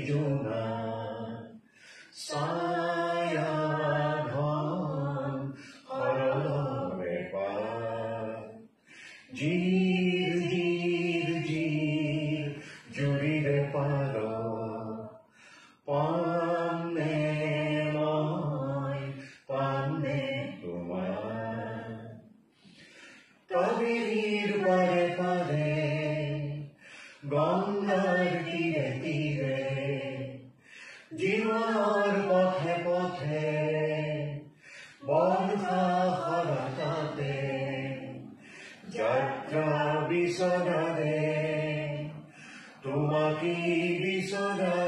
জোনা ছায়া ঘন সৰলৰে পাৰ zero zero zero জুৰিৰে পাৰ পামনে মই পামনে তোমাৰ কাবেৰীৰ পাৰে পাৰে গংগাৰ তীৰে তীৰে জীৱনৰ পথে পথে বৰ্ষা শৰতাতে যাত্ৰা বিচৰাৰে তোমাকেই বিচৰা